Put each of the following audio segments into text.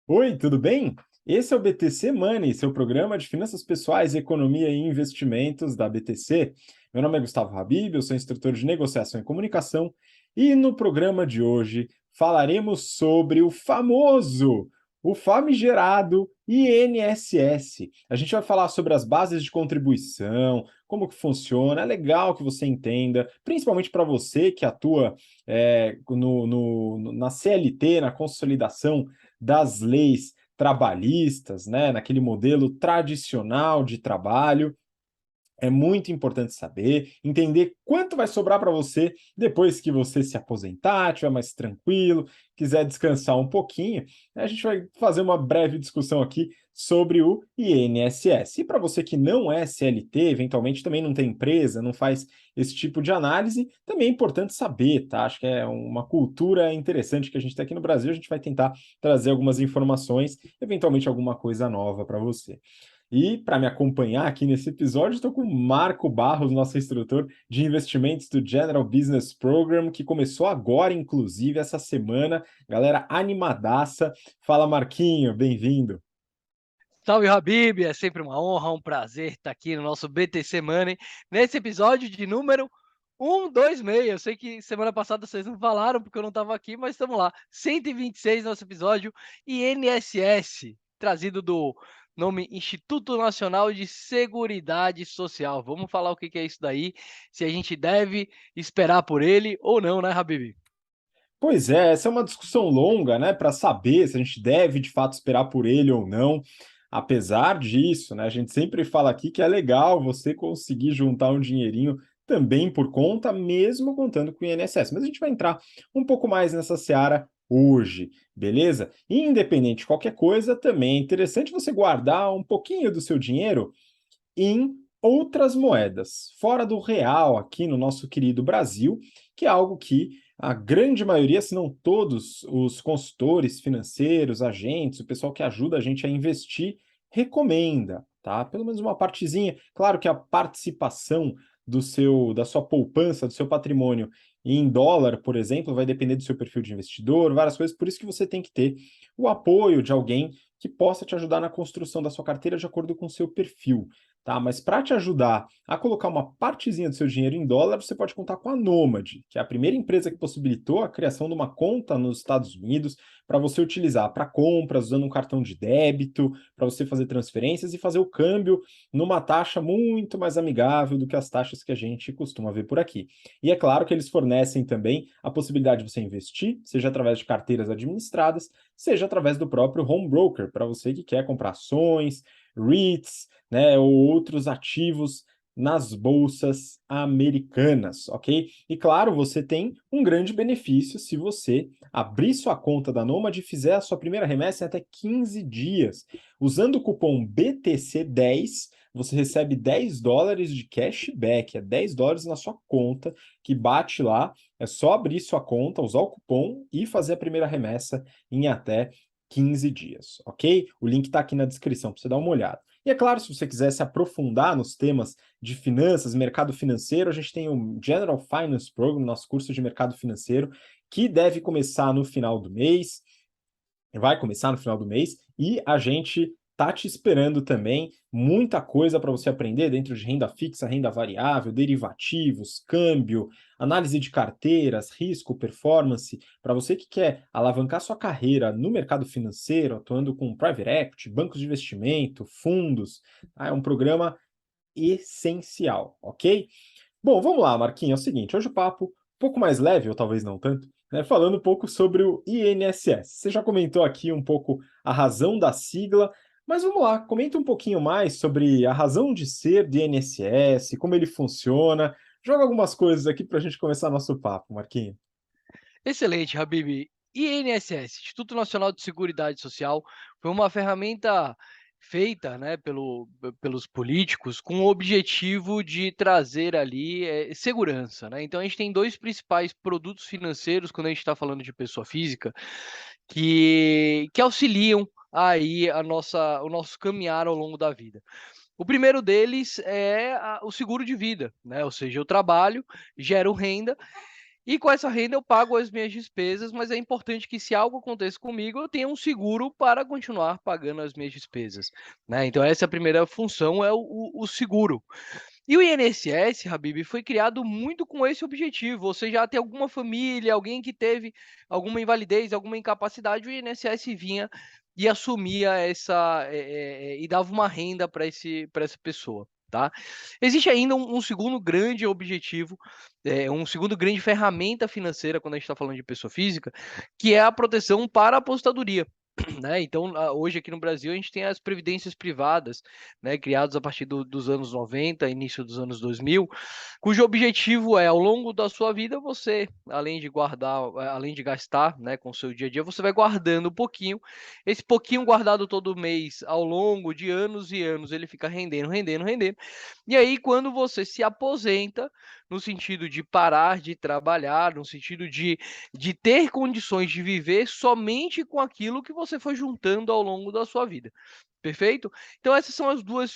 Oi, tudo bem? Esse é o BTC Money, seu programa de finanças pessoais, economia e investimentos da BTC. Meu nome é Gustavo Habib, eu sou instrutor de negociação e comunicação, e no programa de hoje falaremos sobre o famigerado INSS. A gente vai falar sobre as bases de contribuição, como que funciona, é legal que você entenda, principalmente para você que atua na CLT, na consolidação das leis trabalhistas, né, naquele modelo tradicional de trabalho. É muito importante saber, entender quanto vai sobrar para você depois que você se aposentar, estiver mais tranquilo, quiser descansar um pouquinho. A gente vai fazer uma breve discussão aqui sobre o INSS. E para você que não é CLT, eventualmente também não tem empresa, não faz esse tipo de análise, também é importante saber, tá? Acho que é uma cultura interessante que a gente tem aqui no Brasil. A gente vai tentar trazer algumas informações, eventualmente alguma coisa nova para você. E para me acompanhar aqui nesse episódio, estou com o Marco Barros, nosso instrutor de investimentos do General Business Program, que começou agora, inclusive, essa semana. Galera animadaça. Fala, Marquinho, bem-vindo. Salve, Habib! É sempre uma honra, um prazer estar aqui no nosso BTC Money, nesse episódio de número 126. Eu sei que semana passada vocês não falaram porque eu não estava aqui, mas estamos lá. 126 nosso episódio INSS, trazido do nome Instituto Nacional de Seguridade Social. Vamos falar o que é isso daí, se a gente deve esperar por ele ou não, né, Habib? Pois é, essa é uma discussão longa, né, para saber se a gente deve de fato esperar por ele ou não. Apesar disso, né, a gente sempre fala aqui que é legal você conseguir juntar um dinheirinho também por conta, mesmo contando com o INSS. Mas a gente vai entrar um pouco mais nessa seara hoje, beleza? E independente de qualquer coisa, também é interessante você guardar um pouquinho do seu dinheiro em outras moedas, fora do real, aqui no nosso querido Brasil, que é algo que a grande maioria, se não todos os consultores financeiros, agentes, o pessoal que ajuda a gente a investir, recomenda, tá? Pelo menos uma partezinha. Claro que a participação da sua poupança, do seu patrimônio em dólar, por exemplo, vai depender do seu perfil de investidor, várias coisas, por isso que você tem que ter o apoio de alguém que possa te ajudar na construção da sua carteira de acordo com o seu perfil. Tá? Mas para te ajudar a colocar uma partezinha do seu dinheiro em dólar, você pode contar com a Nomad, que é a primeira empresa que possibilitou a criação de uma conta nos Estados Unidos para você utilizar para compras, usando um cartão de débito, para você fazer transferências e fazer o câmbio numa taxa muito mais amigável do que as taxas que a gente costuma ver por aqui. E é claro que eles fornecem também a possibilidade de você investir, seja através de carteiras administradas, seja através do próprio home broker, para você que quer comprar ações, REITs, né, ou outros ativos nas bolsas americanas, ok? E claro, você tem um grande benefício se você abrir sua conta da Nomad e fizer a sua primeira remessa em até 15 dias. Usando o cupom BTC10, você recebe US$ 10 de cashback, é US$ 10 na sua conta, que bate lá, é só abrir sua conta, usar o cupom e fazer a primeira remessa em até 15 dias, ok? O link está aqui na descrição para você dar uma olhada. E é claro, se você quiser se aprofundar nos temas de finanças, mercado financeiro, a gente tem o General Finance Program, nosso curso de mercado financeiro, que deve começar no final do mês, vai começar no final do mês, e a gente tá te esperando também muita coisa para você aprender dentro de renda fixa, renda variável, derivativos, câmbio, análise de carteiras, risco, performance, para você que quer alavancar sua carreira no mercado financeiro, atuando com private equity, bancos de investimento, fundos, tá? É um programa essencial, ok? Bom, vamos lá, Marquinhos. É o seguinte, hoje o papo um pouco mais leve, ou talvez não tanto, né, falando um pouco sobre o INSS. Você já comentou aqui um pouco a razão da sigla, mas vamos lá, comenta um pouquinho mais sobre a razão de ser do INSS, como ele funciona. Joga algumas coisas aqui para a gente começar nosso papo, Marquinhos. Excelente, Habib. INSS, Instituto Nacional de Seguridade Social, foi uma ferramenta feita, né, pelos políticos com o objetivo de trazer ali segurança, né? Então a gente tem dois principais produtos financeiros quando a gente está falando de pessoa física que auxiliam aí o nosso caminhar ao longo da vida. O primeiro deles é o seguro de vida, né? Ou seja, eu trabalho, gero renda E com essa renda eu pago as minhas despesas, mas é importante que se algo aconteça comigo, eu tenha um seguro para continuar pagando as minhas despesas, né. Então essa é a primeira função, é o seguro. E o INSS, Habib, foi criado muito com esse objetivo. Você já tem alguma família, alguém que teve alguma invalidez, alguma incapacidade, o INSS vinha e assumia e dava uma renda para essa pessoa, tá. Existe ainda um segundo grande objetivo, um segundo grande ferramenta financeira quando a gente está falando de pessoa física, que é a proteção para a aposentadoria. Né, então, hoje aqui no Brasil a gente tem as previdências privadas, né, criadas a partir dos anos 90, início dos anos 2000, cujo objetivo é, ao longo da sua vida, você, além de guardar, além de gastar, né, com o seu dia a dia, você vai guardando um pouquinho. Esse pouquinho guardado todo mês, ao longo de anos e anos, ele fica rendendo, rendendo, rendendo. E aí, quando você se aposenta, no sentido de parar de trabalhar, no sentido de ter condições de viver somente com aquilo que você foi juntando ao longo da sua vida. Perfeito? Então essas são as 2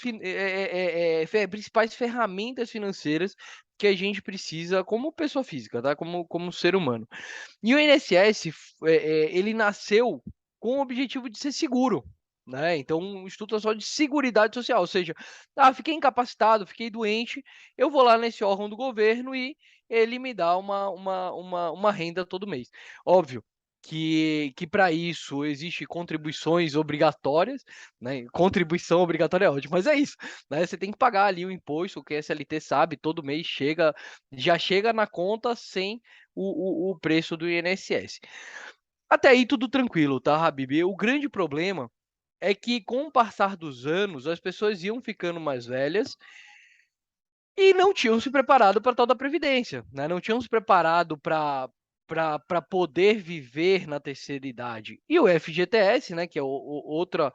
principais ferramentas financeiras que a gente precisa como pessoa física, tá, como ser humano. E o INSS ele nasceu com o objetivo de ser seguro, né, então um Instituto Nacional de Seguridade Social, ou seja, fiquei incapacitado, fiquei doente, eu vou lá nesse órgão do governo e ele me dá uma renda todo mês. Óbvio que para isso existe contribuições obrigatórias, né, contribuição obrigatória é ótimo, mas é isso, né, você tem que pagar ali o imposto, quem é CLT sabe, todo mês já chega na conta sem o preço do INSS. Até aí tudo tranquilo, tá, Habib? O grande problema é que com o passar dos anos, as pessoas iam ficando mais velhas e não tinham se preparado para tal da previdência, né, não tinham se preparado para poder viver na terceira idade. E o FGTS, né, que é outra,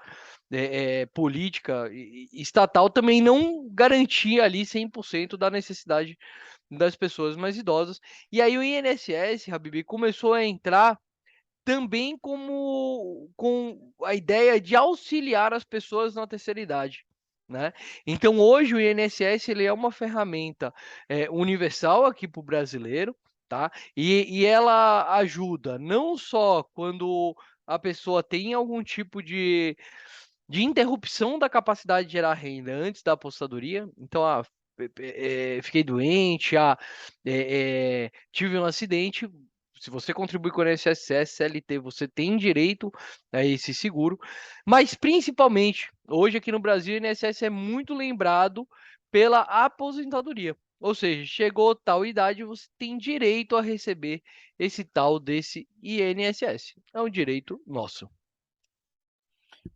política estatal, também não garantia ali 100% da necessidade das pessoas mais idosas. E aí o INSS, Habib, começou a entrar também com a ideia de auxiliar as pessoas na terceira idade, né. Então hoje o INSS ele é uma ferramenta, universal aqui para o brasileiro, tá, e ela ajuda não só quando a pessoa tem algum tipo de interrupção da capacidade de gerar renda antes da aposentadoria, então, fiquei doente, tive um acidente, se você contribui com o INSS, CLT, você tem direito a esse seguro, mas principalmente, hoje aqui no Brasil, o INSS é muito lembrado pela aposentadoria, ou seja, chegou tal idade, você tem direito a receber esse tal desse INSS, é um direito nosso.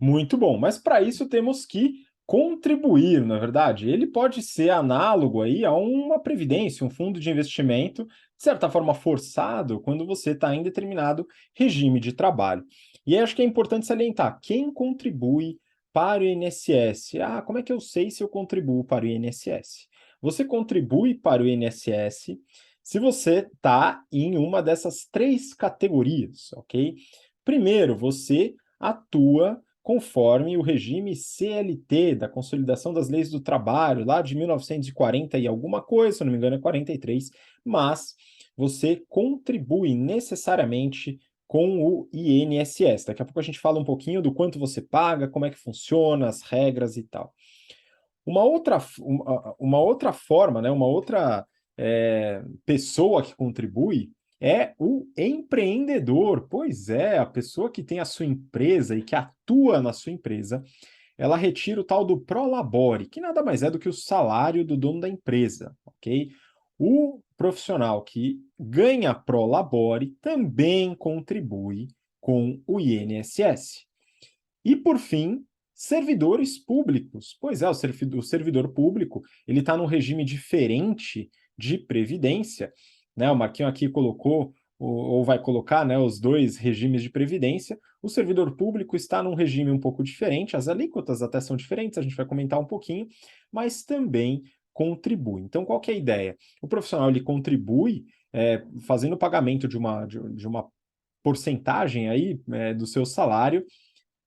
Muito bom, mas para isso temos que contribuir, não é verdade? Ele pode ser análogo aí a uma previdência, um fundo de investimento, de certa forma forçado, quando você está em determinado regime de trabalho. E aí acho que é importante salientar, quem contribui para o INSS? Ah, como é que eu sei se eu contribuo para o INSS? Você contribui para o INSS se você está em uma dessas 3 categorias, ok? Primeiro, você atua conforme o regime CLT, da Consolidação das Leis do Trabalho, lá de 1940 e alguma coisa, se não me engano é 43, mas você contribui necessariamente com o INSS. Daqui a pouco a gente fala um pouquinho do quanto você paga, como é que funciona, as regras e tal. Uma outra forma, né, uma outra pessoa que contribui é o empreendedor. Pois é, a pessoa que tem a sua empresa e que atua na sua empresa, ela retira o tal do prolabore, que nada mais é do que o salário do dono da empresa, ok? O profissional que ganha prolabore também contribui com o INSS. E, por fim, servidores públicos. Pois é, o servidor público ele está num regime diferente de previdência. Né? O Marquinho aqui colocou, ou vai colocar, né, os 2 regimes de previdência. O servidor público está num regime um pouco diferente, as alíquotas até são diferentes, a gente vai comentar um pouquinho, mas também contribui. Então, qual que é a ideia? O profissional ele contribui fazendo o pagamento de uma porcentagem aí, do seu salário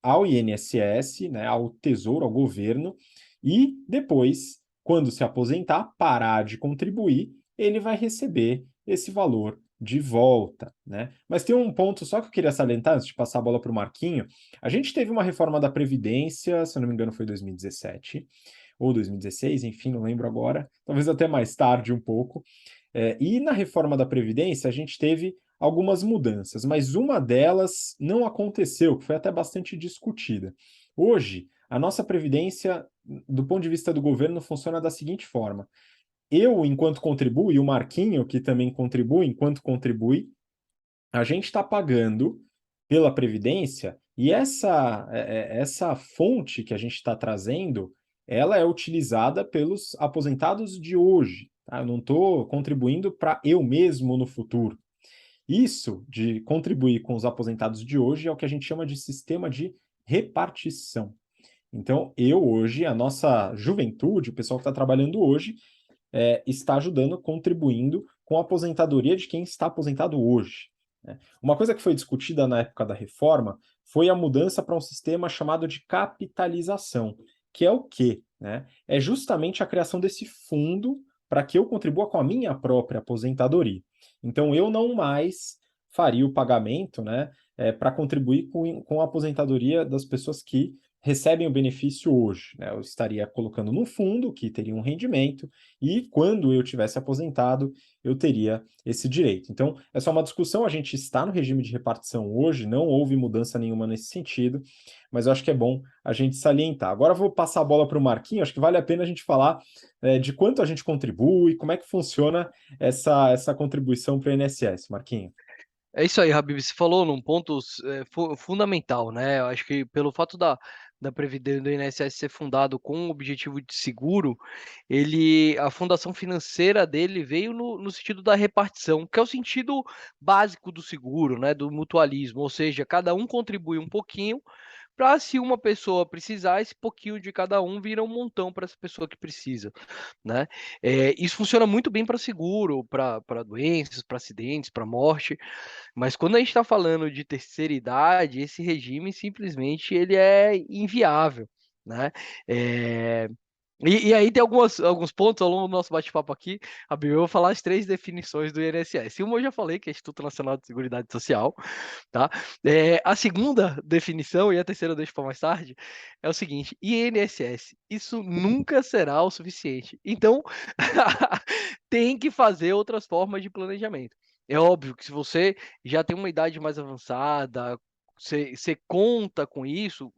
ao INSS, né, ao Tesouro, ao governo, e depois, quando se aposentar, parar de contribuir, ele vai receber esse valor de volta, né? Mas tem um ponto só que eu queria salientar antes de passar a bola para o Marquinho. A gente teve uma reforma da Previdência, se eu não me engano foi 2017 ou 2016, enfim, não lembro agora, talvez até mais tarde um pouco. E na reforma da Previdência a gente teve algumas mudanças, mas uma delas não aconteceu, que foi até bastante discutida. Hoje, a nossa Previdência, do ponto de vista do governo, funciona da seguinte forma: eu, enquanto contribuo, e o Marquinho, que também contribui, enquanto contribui, a gente está pagando pela Previdência e essa fonte que a gente está trazendo, ela é utilizada pelos aposentados de hoje. Tá? Eu não estou contribuindo para eu mesmo no futuro. Isso de contribuir com os aposentados de hoje é o que a gente chama de sistema de repartição. Então, eu hoje, a nossa juventude, o pessoal que está trabalhando hoje, está ajudando, contribuindo com a aposentadoria de quem está aposentado hoje. Né? Uma coisa que foi discutida na época da reforma foi a mudança para um sistema chamado de capitalização, que é o quê? Né? É justamente a criação desse fundo para que eu contribua com a minha própria aposentadoria. Então, eu não mais faria o pagamento, né, para contribuir com a aposentadoria das pessoas que recebem o benefício hoje. Né? Eu estaria colocando num fundo que teria um rendimento e quando eu tivesse aposentado, eu teria esse direito. Então, é só uma discussão, a gente está no regime de repartição hoje, não houve mudança nenhuma nesse sentido, mas eu acho que é bom a gente salientar. Agora eu vou passar a bola para o Marquinho, acho que vale a pena a gente falar de quanto a gente contribui, como é que funciona essa contribuição para o INSS, Marquinho. É isso aí, Habib, você falou num ponto fundamental, né? Eu acho que pelo fato da Previdência do INSS ser fundado com o objetivo de seguro, a fundação financeira dele veio no sentido da repartição, que é o sentido básico do seguro, né? Do mutualismo, ou seja, cada um contribui um pouquinho para se uma pessoa precisar, esse pouquinho de cada um vira um montão para essa pessoa que precisa, né? Isso funciona muito bem para seguro, para doenças, para acidentes, para morte. Mas quando a gente está falando de terceira idade, esse regime simplesmente ele é inviável, né? Eh, e aí tem alguns pontos ao longo do nosso bate-papo aqui, Abel, eu vou falar as 3 definições do INSS. Uma eu já falei, que é Instituto Nacional de Seguridade Social, tá? A segunda definição, e a terceira eu deixo para mais tarde, é o seguinte: INSS, isso nunca será o suficiente. Então, tem que fazer outras formas de planejamento. É óbvio que se você já tem uma idade mais avançada, você conta com isso,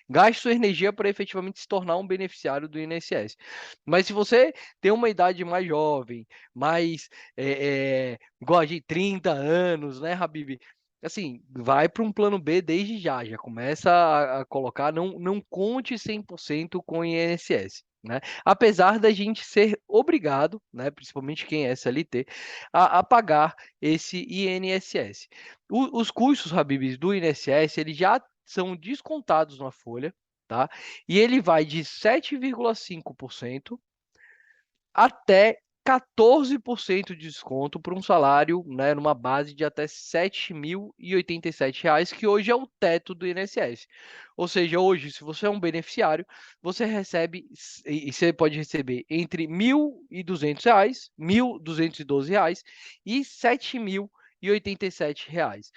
gaste sua energia para efetivamente se tornar um beneficiário do INSS. Mas se você tem uma idade mais jovem, mais igual a de 30 anos, né, Habib? Assim, vai para um plano B desde já, já começa a colocar, não conte 100% com o INSS. Né? Apesar da gente ser obrigado, né, principalmente quem é SLT, a pagar esse INSS. Os custos, Habibs, do INSS, ele já são descontados na folha, tá? E ele vai de 7,5% até 14% de desconto por um salário, né, numa base de até R$ 7.087, que hoje é o teto do INSS. Ou seja, hoje, se você é um beneficiário, você recebe, e você pode receber entre R$ 1.200, R$ 1.212 e R$ 7.087.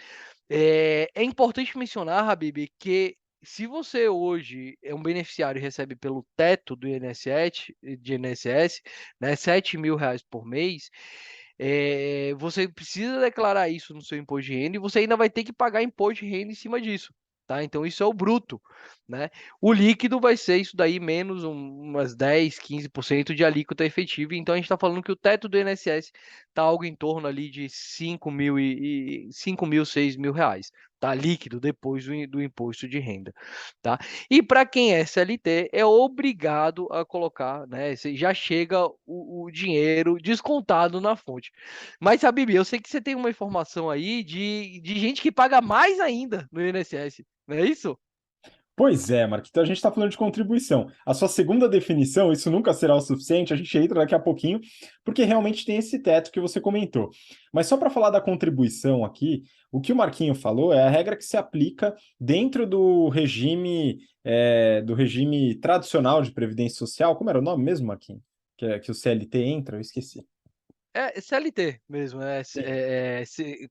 É importante mencionar, Habib, que se você hoje é um beneficiário e recebe pelo teto do INSS, né, R$ 7.000 por mês, você precisa declarar isso no seu imposto de renda e você ainda vai ter que pagar imposto de renda em cima disso. Tá? Então, isso é o bruto. Né? O líquido vai ser isso daí, menos umas 10, 15% de alíquota efetiva. Então, a gente está falando que o teto do INSS está algo em torno ali de 5.000, 6.000 reais, tá? Líquido depois do imposto de renda, tá? E para quem é CLT, é obrigado a colocar, né? Já chega o dinheiro descontado na fonte. Mas, Habib, eu sei que você tem uma informação aí de gente que paga mais ainda no INSS, não é isso? Pois é, Marco. Então a gente está falando de contribuição. A sua segunda definição, isso nunca será o suficiente, a gente entra daqui a pouquinho, porque realmente tem esse teto que você comentou. Mas só para falar da contribuição aqui, o que o Marquinho falou é a regra que se aplica dentro do regime tradicional de previdência social. Como era o nome mesmo, Marquinho? Que o CLT entra, eu esqueci. É CLT mesmo,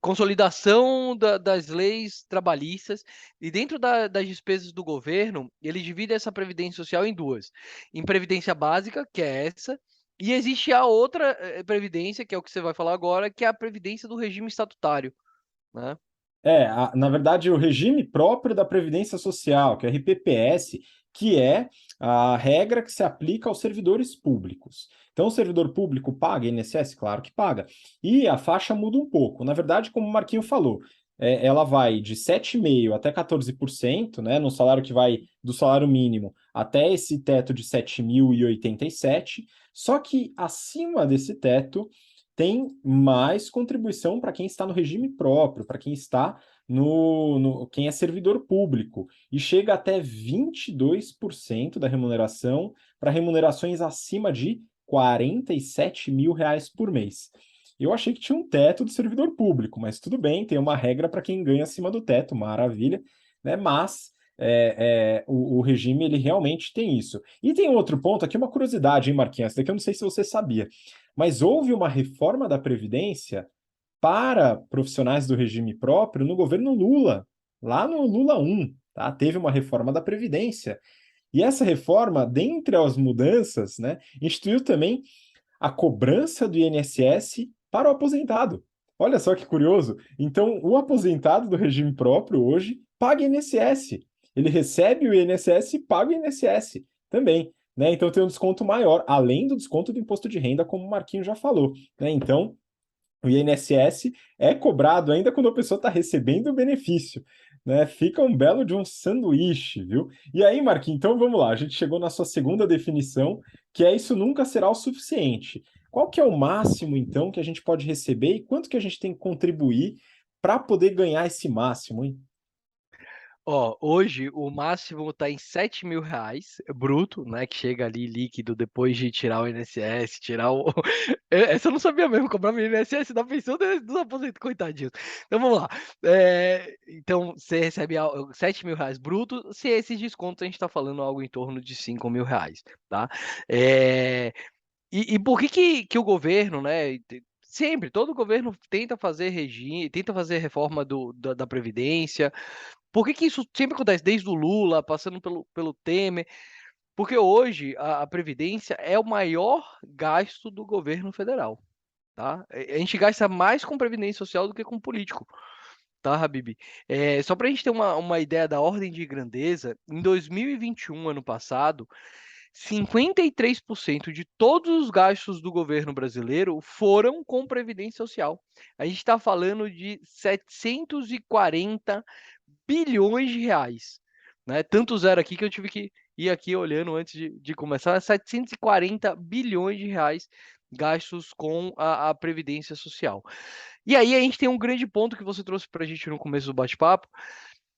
consolidação das leis trabalhistas, e dentro das despesas do governo, ele divide essa previdência social em duas: em previdência básica, que é essa, e existe a outra previdência, que é o que você vai falar agora, que é a previdência do regime estatutário, né? Na verdade, o regime próprio da Previdência Social, que é o RPPS, que é a regra que se aplica aos servidores públicos. Então, o servidor público paga INSS? Claro que paga. E a faixa muda um pouco. Na verdade, como o Marquinho falou, ela vai de 7,5% até 14%, né, no salário que vai do salário mínimo até esse teto de 7.087. Só que acima desse teto tem mais contribuição para quem está no regime próprio, para quem está quem é servidor público, e chega até 22% da remuneração para remunerações acima de 47 mil reais por mês. Eu achei que tinha um teto do servidor público, mas tudo bem, tem uma regra para quem ganha acima do teto, maravilha, né? Mas o regime ele realmente tem isso. E tem outro ponto aqui, uma curiosidade, hein, Marquinhos? Daqui eu não sei se você sabia. Mas houve uma reforma da Previdência para profissionais do regime próprio no governo Lula, lá no Lula 1, tá? Teve uma reforma da Previdência. E essa reforma, dentre as mudanças, né, instituiu também a cobrança do INSS para o aposentado. Olha só que curioso. Então, o aposentado do regime próprio hoje paga INSS. Ele recebe o INSS e paga o INSS também. Né? Então tem um desconto maior, além do desconto do imposto de renda, como o Marquinho já falou. Né? Então, o INSS é cobrado ainda quando a pessoa está recebendo o benefício. Né? Fica um belo de um sanduíche, viu? E aí, Marquinhos, então vamos lá. A gente chegou na sua segunda definição, que é isso nunca será o suficiente. Qual que é o máximo, então, que a gente pode receber e quanto que a gente tem que contribuir para poder ganhar esse máximo, hein? Ó, hoje o máximo tá em R$ 7.000 bruto, né? Que chega ali líquido depois de tirar o INSS, tirar o. Essa eu não sabia mesmo, cobrar o INSS da pensão dos aposentados, coitadinhos. Então vamos lá. Então você recebe R$ 7.000 bruto, se esses descontos a gente tá falando algo em torno de R$ 5.000, tá? E por que o governo, né? Sempre, todo governo tenta fazer regime, tenta fazer reforma da Previdência. Por que isso sempre acontece? Desde o Lula, passando pelo Temer. Porque hoje a Previdência é o maior gasto do governo federal, tá? A gente gasta mais com Previdência Social do que com político, tá, Habib? Só para a gente ter uma ideia da ordem de grandeza, em 2021, ano passado, 53% de todos os gastos do governo brasileiro foram com Previdência Social. A gente está falando de 740 bilhões de reais, né? Tanto zero aqui que eu tive que ir aqui olhando antes de começar, 740 bilhões de reais gastos com a Previdência Social. E aí a gente tem um grande ponto que você trouxe para a gente no começo do bate-papo,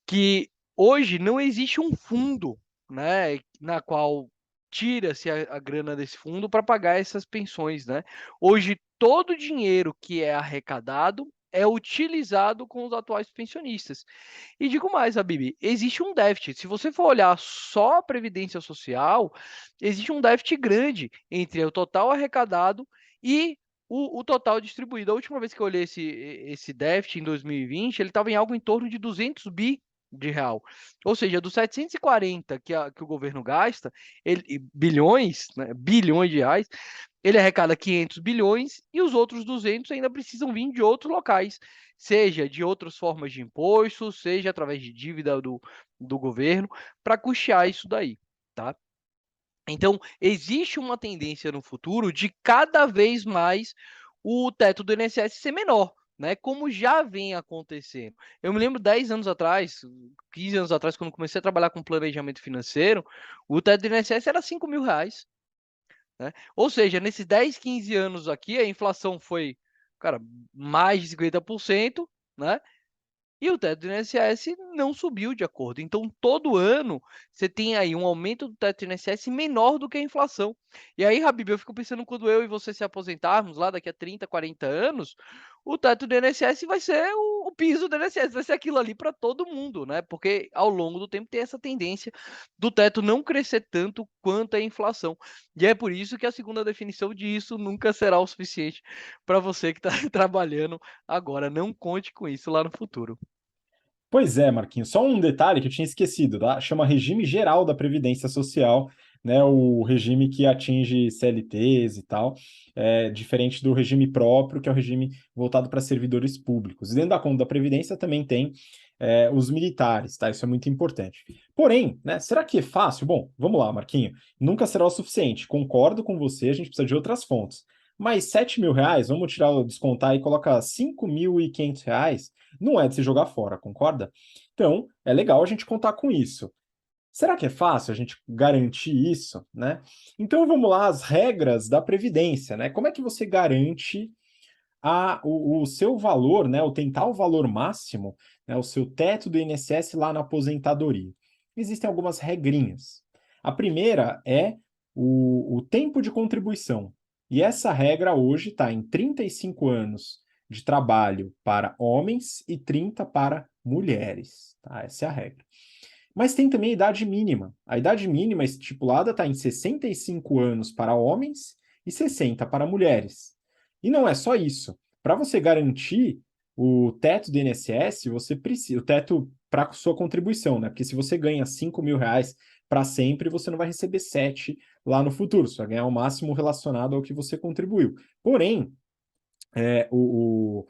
que hoje não existe um fundo, né, na qual tira-se a grana desse fundo para pagar essas pensões, né? Hoje todo o dinheiro que é arrecadado é utilizado com os atuais pensionistas. E digo mais, Habib, existe um déficit. Se você for olhar só a Previdência Social, existe um déficit grande entre o total arrecadado e o total distribuído. A última vez que eu olhei esse déficit, em 2020, ele estava em algo em torno de 200 bi de real. Ou seja, dos 740 que o governo gasta, bilhões, né, bilhões de reais, ele arrecada 500 bilhões e os outros 200 ainda precisam vir de outros locais, seja de outras formas de imposto, seja através de dívida do governo, para custear isso daí, tá? Então, existe uma tendência no futuro de cada vez mais o teto do INSS ser menor, né? Como já vem acontecendo. Eu me lembro 10 anos atrás, 15 anos atrás, quando comecei a trabalhar com planejamento financeiro, o teto do INSS era R$ 5.000. Né? Ou seja, nesses 10, 15 anos aqui, a inflação foi, cara, mais de 50%, né? E o teto do INSS não subiu de acordo. Então, todo ano, você tem aí um aumento do teto do INSS menor do que a inflação. E aí, Habib, eu fico pensando, quando eu e você se aposentarmos lá daqui a 30, 40 anos, o teto do INSS vai ser o piso do INSS, vai ser aquilo ali para todo mundo, né? Porque ao longo do tempo tem essa tendência do teto não crescer tanto quanto a inflação. E é por isso que a segunda definição disso nunca será o suficiente para você que está trabalhando agora. Não conte com isso lá no futuro. Pois é, Marquinhos. Só um detalhe que eu tinha esquecido, tá? Chama Regime Geral da Previdência Social, né? O regime que atinge CLTs e tal, diferente do regime próprio, que é o regime voltado para servidores públicos. E dentro da conta da Previdência também tem os militares, tá? Isso é muito importante. Porém, né? Será que é fácil? Bom, vamos lá, Marquinho. Nunca será o suficiente. Concordo com você, a gente precisa de outras fontes. Mas R$ 7.000, vamos tirar, descontar e colocar R$ 5.500, não é de se jogar fora, concorda? Então, é legal a gente contar com isso. Será que é fácil a gente garantir isso, né? Então vamos lá, as regras da Previdência, né? Como é que você garante o seu valor, né? O tentar o valor máximo, né? O seu teto do INSS lá na aposentadoria? Existem algumas regrinhas. A primeira é o tempo de contribuição. E essa regra hoje está em 35 anos de trabalho para homens e 30 para mulheres. Tá? Essa é a regra. Mas tem também a idade mínima. A idade mínima estipulada está em 65 anos para homens e 60 para mulheres. E não é só isso. Para você garantir o teto do INSS, você precisa, o teto para sua contribuição, né? Porque se você ganha R$ 5.000 para sempre, você não vai receber 7 lá no futuro. Você vai ganhar o máximo relacionado ao que você contribuiu. Porém, é, o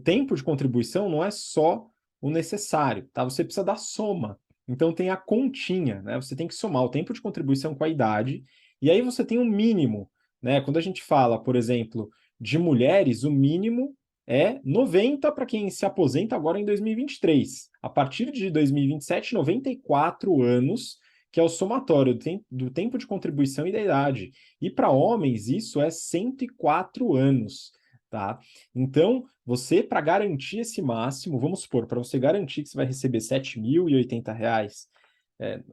tempo de contribuição não é só o necessário, tá? Você precisa da soma. Então tem a continha, né? Você tem que somar o tempo de contribuição com a idade, e aí você tem um mínimo, né? Quando a gente fala, por exemplo, de mulheres, o mínimo é 90 para quem se aposenta agora em 2023. A partir de 2027, 94 anos, que é o somatório do tempo de contribuição e da idade. E para homens, isso é 104 anos. Tá? Então, você, para garantir esse máximo, vamos supor, para você garantir que você vai receber R$ 7.080,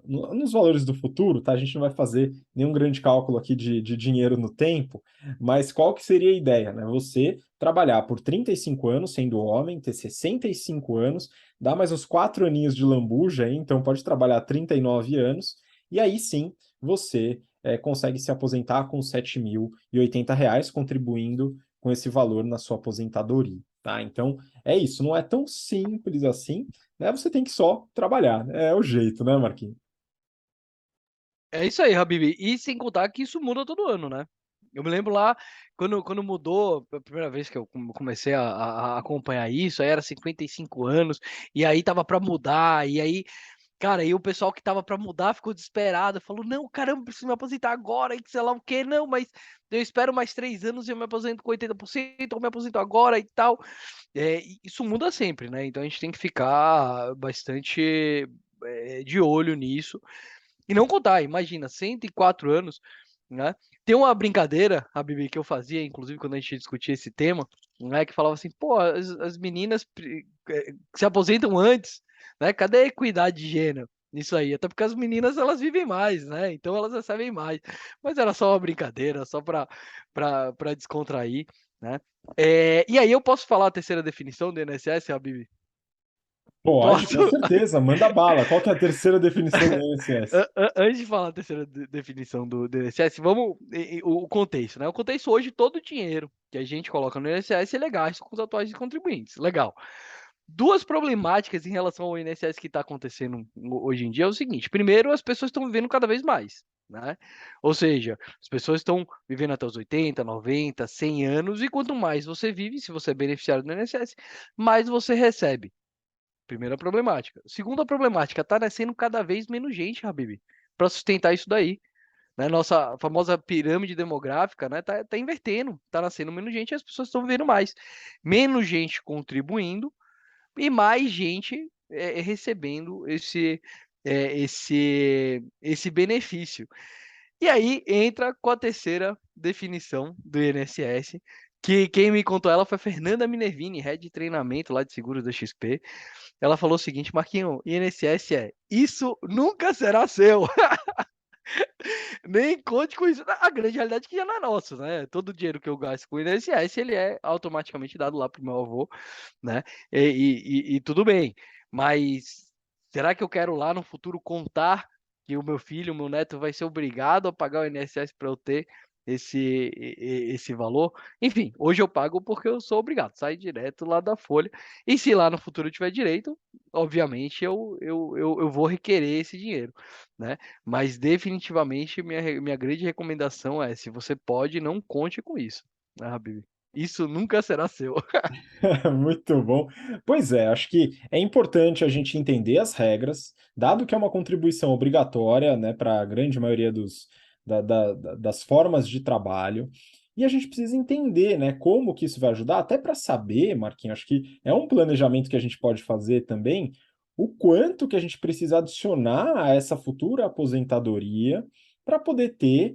nos valores do futuro, tá? A gente não vai fazer nenhum grande cálculo aqui de dinheiro no tempo, mas qual que seria a ideia, né? Você trabalhar por 35 anos, sendo homem, ter 65 anos, dá mais uns 4 aninhos de lambuja aí, então pode trabalhar 39 anos, e aí sim você consegue se aposentar com R$ 7.080, contribuindo com esse valor na sua aposentadoria, tá? Então, é isso, não é tão simples assim, né? Você tem que só trabalhar, né? É o jeito, né, Marquinhos? É isso aí, Habib. E sem contar que isso muda todo ano, né? Eu me lembro lá, quando mudou, a primeira vez que eu comecei a acompanhar isso, aí era 55 anos, e aí tava para mudar, e aí, cara, e o pessoal que tava para mudar ficou desesperado, falou, não, caramba, preciso me aposentar agora, e que sei lá o quê, não, mas eu espero mais 3 anos e eu me aposento com 80%, ou me aposento agora e tal. E isso muda sempre, né? Então a gente tem que ficar bastante de olho nisso. E não contar, imagina, 104 anos, né? Tem uma brincadeira, a Bibi, que eu fazia, inclusive quando a gente discutia esse tema, né? Que falava assim, pô, as meninas se aposentam antes, né? Cadê a equidade de gênero? Nisso aí, até porque as meninas elas vivem mais, né? Então elas recebem mais. Mas era só uma brincadeira, só para descontrair, né? E aí eu posso falar a terceira definição do INSS, a Bibi? Pode, com Posso? certeza, manda bala. Qual que é a terceira definição do INSS? Antes de falar a terceira definição do INSS, vamos o contexto, né? O contexto hoje, todo o dinheiro que a gente coloca no INSS ele é gasto com os atuais contribuintes. Legal. Duas problemáticas em relação ao INSS que está acontecendo hoje em dia é o seguinte: primeiro, as pessoas estão vivendo cada vez mais, né? Ou seja, as pessoas estão vivendo até os 80, 90, 100 anos, e quanto mais você vive, se você é beneficiário do INSS, mais você recebe. Primeira problemática. Segunda problemática, tá nascendo cada vez menos gente, Habib, para sustentar isso daí. Né? Nossa famosa pirâmide demográfica, né, tá invertendo, tá nascendo menos gente e as pessoas estão vivendo mais. Menos gente contribuindo e mais gente recebendo esse benefício. E aí entra com a terceira definição do INSS, que quem me contou ela foi a Fernanda Minervini, head de treinamento lá de seguros da XP. Ela falou o seguinte, Marquinho, INSS isso nunca será seu. Nem conte com isso. A grande realidade é que já não é nosso, né, todo o dinheiro que eu gasto com o INSS, ele é automaticamente dado lá para o meu avô, né, e tudo bem. Mas será que eu quero lá no futuro contar que o meu filho, o meu neto vai ser obrigado a pagar o INSS para eu ter esse valor? Enfim, hoje eu pago porque eu sou obrigado, sai direto lá da folha, e se lá no futuro eu tiver direito, obviamente eu vou requerer esse dinheiro, né. Mas definitivamente minha grande recomendação é, se você pode, não conte com isso, né, Habib. Isso nunca será seu. Muito bom. Pois é, acho que é importante a gente entender as regras, dado que é uma contribuição obrigatória, né, para a grande maioria das formas de trabalho, e a gente precisa entender, né, como que isso vai ajudar, até para saber, Marquinhos, acho que é um planejamento que a gente pode fazer também, o quanto que a gente precisa adicionar a essa futura aposentadoria para poder ter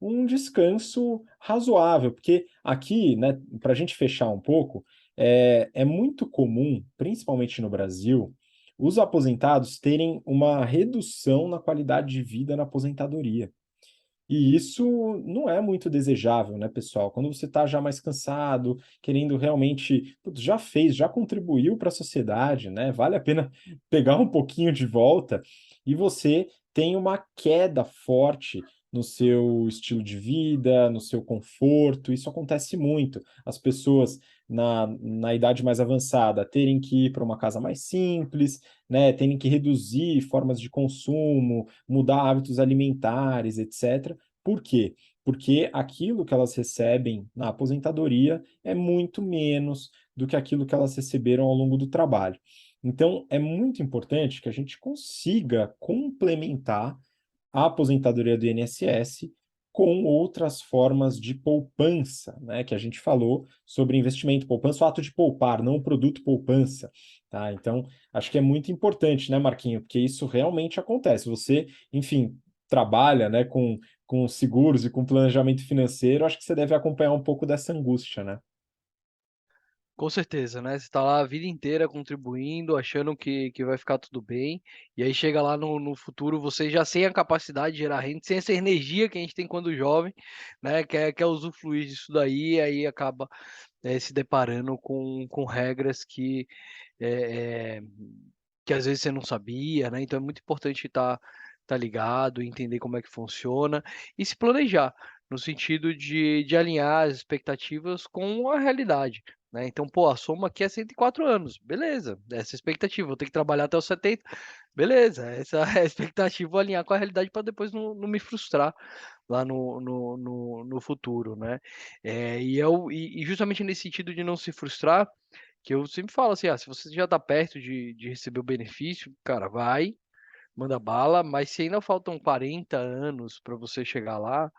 um descanso razoável, porque aqui, né, para a gente fechar um pouco, é muito comum, principalmente no Brasil, os aposentados terem uma redução na qualidade de vida na aposentadoria. E isso não é muito desejável, né, pessoal? Quando você está já mais cansado, querendo realmente, putz, já fez, já contribuiu para a sociedade, né? Vale a pena pegar um pouquinho de volta e você tem uma queda forte no seu estilo de vida, no seu conforto. Isso acontece muito. As pessoas na idade mais avançada terem que ir para uma casa mais simples, né? Terem que reduzir formas de consumo, mudar hábitos alimentares, etc. Por quê? Porque aquilo que elas recebem na aposentadoria é muito menos do que aquilo que elas receberam ao longo do trabalho. Então, é muito importante que a gente consiga complementar a aposentadoria do INSS com outras formas de poupança, né? Que a gente falou sobre investimento, poupança, o ato de poupar, não o produto poupança, tá? Então, acho que é muito importante, né, Marquinho? Porque isso realmente acontece. Você, enfim, trabalha, né, com seguros e com planejamento financeiro, acho que você deve acompanhar um pouco dessa angústia, né? Com certeza, né, você está lá a vida inteira contribuindo, achando que vai ficar tudo bem, e aí chega lá no futuro, você já sem a capacidade de gerar renda, sem essa energia que a gente tem quando jovem, né, quer usufruir disso daí, e aí acaba, se deparando com regras eh eh, que às vezes você não sabia, né, então é muito importante estar ligado, entender como é que funciona e se planejar, no sentido de alinhar as expectativas com a realidade, né. Então, pô, a soma aqui é 104 anos, beleza, essa é a expectativa, vou ter que trabalhar até os 70, beleza, essa é a expectativa, vou alinhar com a realidade para depois não me frustrar lá no futuro, né. E justamente nesse sentido de não se frustrar, que eu sempre falo assim: "Ah, se você já está perto de receber o benefício, cara, vai, manda bala, mas se ainda faltam 40 anos para você chegar lá,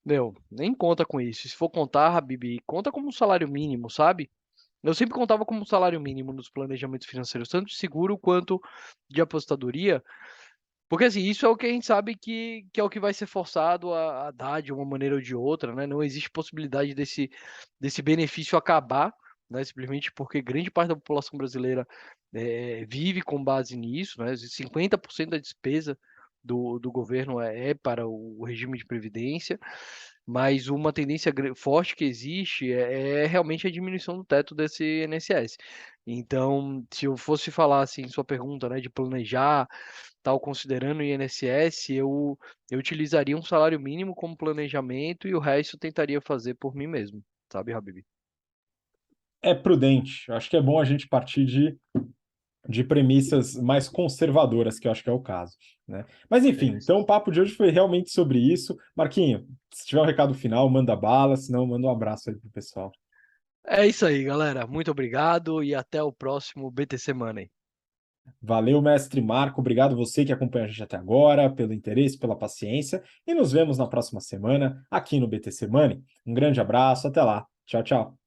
meu, nem conta com isso. Se for contar, Habib, conta como um salário mínimo, sabe?". Eu sempre contava como um salário mínimo nos planejamentos financeiros, tanto de seguro quanto de aposentadoria, porque, assim, isso é o que a gente sabe que é o que vai ser forçado a dar de uma maneira ou de outra, né, não existe possibilidade desse benefício acabar, né, simplesmente porque grande parte da população brasileira, vive com base nisso, né, 50% da despesa do governo é para o regime de previdência, mas uma tendência forte que existe é realmente a diminuição do teto desse INSS. Então, se eu fosse falar, assim, sua pergunta, né, de planejar, tal, considerando o INSS, eu utilizaria um salário mínimo como planejamento e o resto eu tentaria fazer por mim mesmo, sabe, Habib? É prudente. Acho que é bom a gente partir de premissas mais conservadoras, que eu acho que é o caso, né? Mas É enfim, isso. então o papo de hoje foi realmente sobre isso. Marquinho, se tiver um recado final, manda bala, senão manda um abraço aí pro pessoal. É isso aí, galera. Muito obrigado e até o próximo BTC Money. Valeu, mestre Marco, obrigado você que acompanha a gente até agora, pelo interesse, pela paciência, e nos vemos na próxima semana aqui no BTC Money. Um grande abraço, até lá. Tchau, tchau.